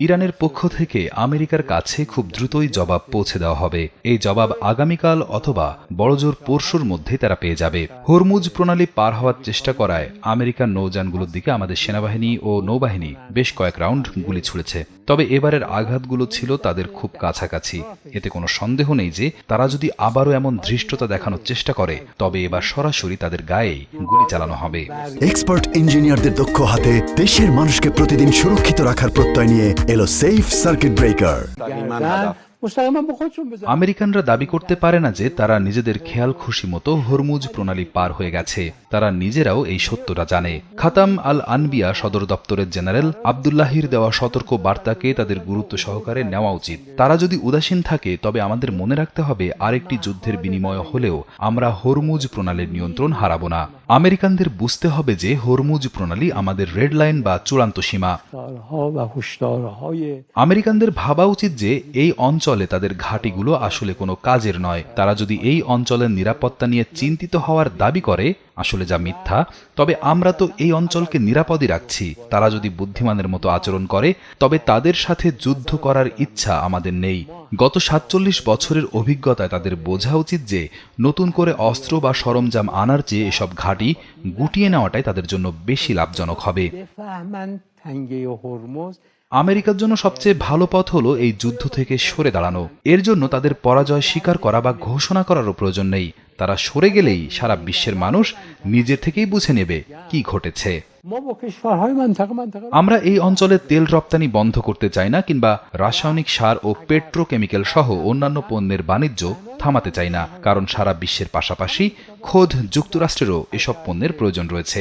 ইরানের পক্ষ থেকে আমেরিকার কাছে খুব দ্রুতই জবাব পৌঁছে দেওয়া হবে। এই জবাব আগামীকাল অথবা বড়জোর পরশুর মধ্যে তারা পেয়ে যাবে। হরমুজ প্রণালী পার হওয়ার চেষ্টা করায় আমেরিকার নৌযানগুলোর দিকে আমাদের সেনাবাহিনী ও নৌবাহিনী বেশ কয়েক রাউন্ড গুলি ছুড়েছে। তবে এবারের আঘাতগুলো ছিল তাদের খুব কাছাকাছি। এতে কোনো সন্দেহ নেই যে তারা যদি আবারও এমন ধৃষ্টতা দেখানোর চেষ্টা করে তবে এবার সরাসরি তাদের গায়েই গুলি চালানো হবে। এক্সপার্ট ইঞ্জিনিয়ারদের দক্ষ হাতে দেশের মানুষকে প্রতিদিন সুরক্ষিত রাখার প্রত্যয় নিয়ে এলো সেফ সার্কিট ব্রেকার। আমেরিকানরা দাবি করতে পারে না যে তারা নিজেদের খেয়াল খুশি মতো হরমুজ প্রণালী পার হয়ে গেছে। তারা নিজেরাও এই সত্যটা জানে। খাতাম আল আনবিয়া সদর দপ্তরের জেনারেল আব্দুল্লাহির দেওয়া সতর্ক বার্তাকে তাদের গুরুত্ব সহকারে নেওয়া উচিত। তারা যদি উদাসীন থাকে তবে আমাদের মনে রাখতে হবে আরেকটি যুদ্ধের বিনিময় হলেও আমরা হরমুজ প্রণালীর নিয়ন্ত্রণ হারাবো না। আমেরিকানদের বুঝতে হবে যে হরমুজ প্রণালী আমাদের রেড লাইন বা চূড়ান্ত সীমা। আমেরিকানদের ভাবা উচিত যে এই অঞ্চলে তাদের ঘাঁটিগুলো আসলে কোনো কাজের নয়। তারা যদি এই অঞ্চলের নিরাপত্তা নিয়ে চিন্তিত হওয়ার দাবি করে, আসলে যা মিথ্যা, তবে আমরা তো এই অঞ্চলকে নিরাপদই রাখছি। তারা যদি বুদ্ধিমানের মতো আচরণ করে তবে তাদের সাথে যুদ্ধ করার ইচ্ছা আমাদের নেই। গত ৪৭ বছরের অভিজ্ঞতায় তাদের বোঝা উচিত যে নতুন করে অস্ত্র বা সরঞ্জাম আনার চেয়ে এসব ঘাঁটি গুটিয়ে নেওয়াটাই তাদের জন্য বেশি লাভজনক হবে। আমেরিকার জন্য সবচেয়ে ভালো পথ হলো এই যুদ্ধ থেকে সরে দাঁড়ানো। এর জন্য তাদের পরাজয় স্বীকার করা বা ঘোষণা করারও প্রয়োজন নেই। তারা সরে গেলেই সারা বিশ্বের মানুষ নিজে থেকেই বুঝে নেবে কি ঘটেছে। আমরা এই অঞ্চলে তেল রপ্তানি বন্ধ করতে চাই না, কিংবা রাসায়নিক সার ও পেট্রোকেমিক্যাল সহ অন্যান্য পণ্যের বাণিজ্য থামাতে চাই না, কারণ সারা বিশ্বের পাশাপাশি খোদ যুক্তরাষ্ট্রেরও এসব পণ্যের প্রয়োজন রয়েছে।